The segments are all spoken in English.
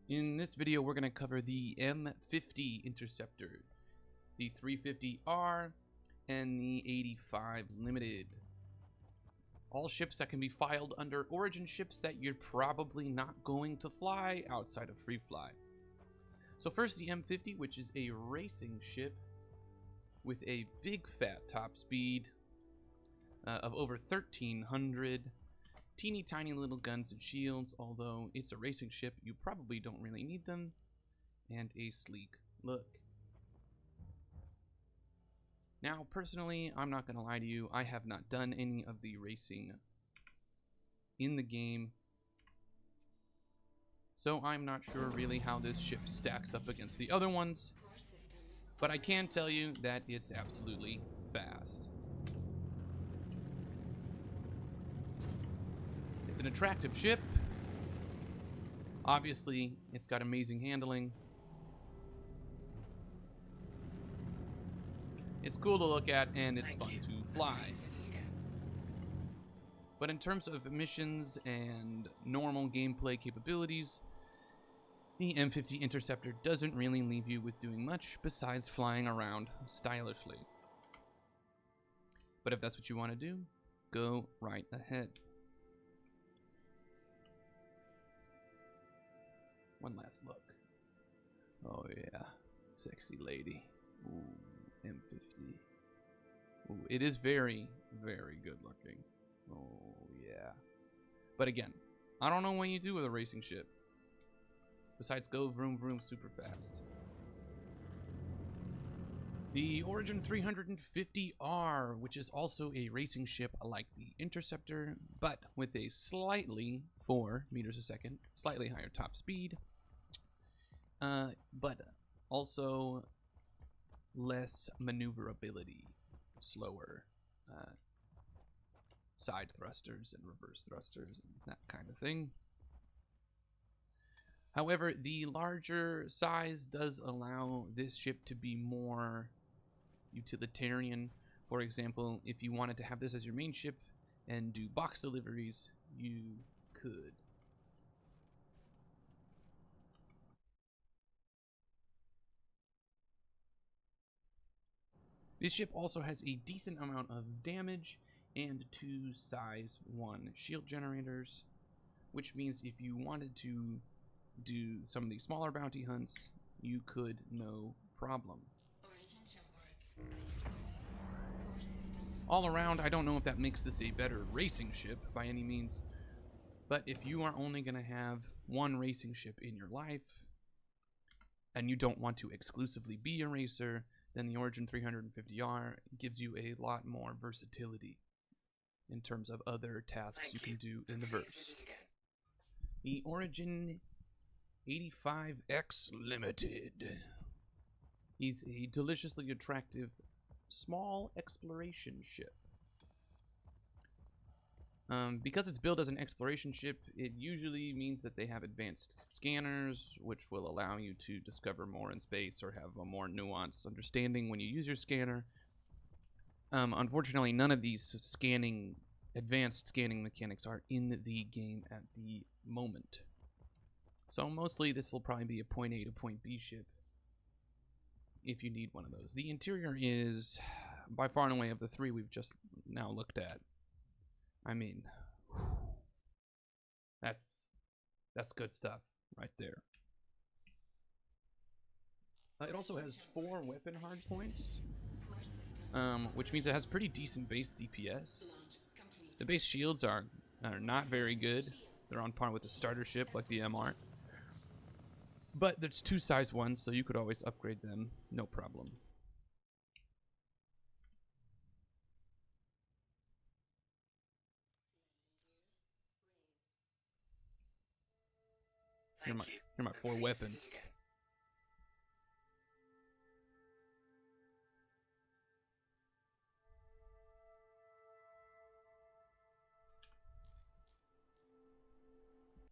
In this video, we're going to cover the M50 Interceptor, the 350R, and the 85 Limited. All ships that can be filed under Origin ships that you're probably not going to fly outside of Free Fly. So first, the M50, which is a racing ship with a big fat top speed of over 1,300. Teeny tiny little guns and shields, although it's a racing ship, you probably don't really need them, and a sleek look. Now, personally, I'm not going to lie to you, I have not done any of the racing in the game, so I'm not sure really how this ship stacks up against the other ones, but I can tell you that it's absolutely fast. It's an attractive ship. Obviously, it's got amazing handling. It's cool to look at, and it's fun to fly. But in terms of missions and normal gameplay capabilities, the M50 Interceptor doesn't really leave you with doing much besides flying around stylishly. But if that's what you want to do, go right ahead. One last look. Oh yeah, sexy lady. Ooh, M50. Ooh, it is very, very good looking. Oh yeah. But again, I don't know what you do with a racing ship besides go vroom vroom super fast. The Origin 350R, which is also a racing ship like the Interceptor, but with a slightly 4 meters a second, slightly higher top speed, but also less maneuverability, slower side thrusters and reverse thrusters and that kind of thing. However, the larger size does allow this ship to be more utilitarian. For example, if you wanted to have this as your main ship and do box deliveries, you could. This ship also has a decent amount of damage and 2 size 1 shield generators, which means if you wanted to do some of the smaller bounty hunts, you could, no problem. All around, I don't know if that makes this a better racing ship by any means, but if you are only going to have one racing ship in your life, and you don't want to exclusively be a racer, then the Origin 350R gives you a lot more versatility in terms of other tasks you can do in the verse. The Origin 85X Limited is a deliciously attractive small exploration ship. Because it's built as an exploration ship, it usually means that they have advanced scanners, which will allow you to discover more in space or have a more nuanced understanding when you use your scanner. Unfortunately, none of these advanced scanning mechanics are in the game at the moment. So mostly this will probably be a point A to point B ship if you need one of those. The interior is by far and away of the three we've just now looked at. I mean, that's good stuff right there. It also has 4 weapon hardpoints, which means it has pretty decent base DPS. The base shields are not very good. They're on par with the starter ship like the MR. But there's 2 size 1s, so you could always upgrade them, no problem. Here are my 4 weapons.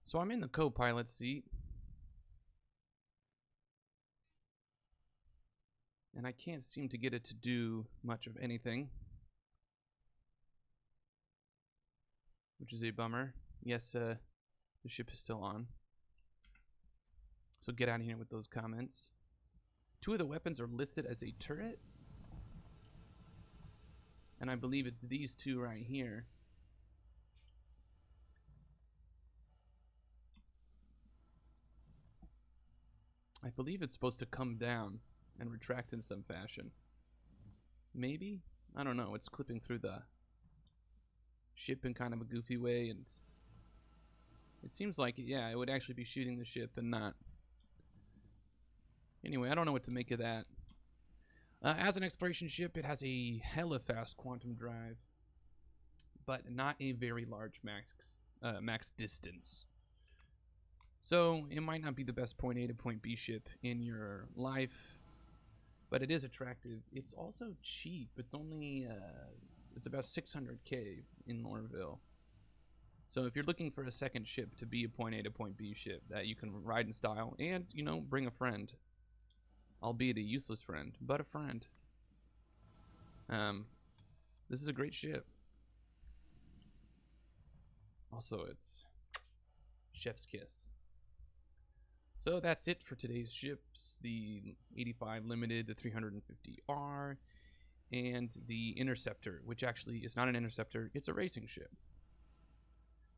So I'm in the co-pilot seat. And I can't seem to get it to do much of anything, which is a bummer. Yes, the ship is still on. So get out of here with those comments. 2 of the weapons are listed as a turret. And I believe it's these 2 right here. I believe it's supposed to come down and retract in some fashion. Maybe? I don't know. It's clipping through the ship in kind of a goofy way, and it seems like, yeah, it would actually be shooting the ship and not. Anyway, I don't know what to make of that. As an exploration ship, it has a hella fast quantum drive, but not a very large max distance. So it might not be the best point A to point B ship in your life, but it is attractive. It's also cheap. It's only it's about 600K in Loreville. So if you're looking for a second ship to be a point A to point B ship that you can ride in style and, you know, bring a friend, albeit a useless friend, but a friend, this is a great ship. Also, it's chef's kiss. So that's it for today's ships. The 85 Limited, the 350R, and the Interceptor, which actually is not an interceptor, it's a racing ship.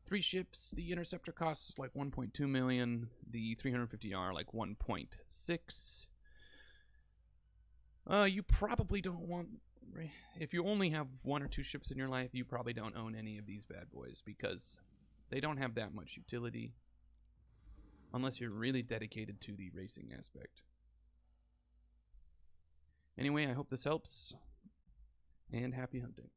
3 ships. The Interceptor costs like 1.2 million, the 350R like 1.6. You probably don't want, if you only have 1 or 2 ships in your life, you probably don't own any of these bad boys because they don't have that much utility unless you're really dedicated to the racing aspect. Anyway, I hope this helps, and happy hunting.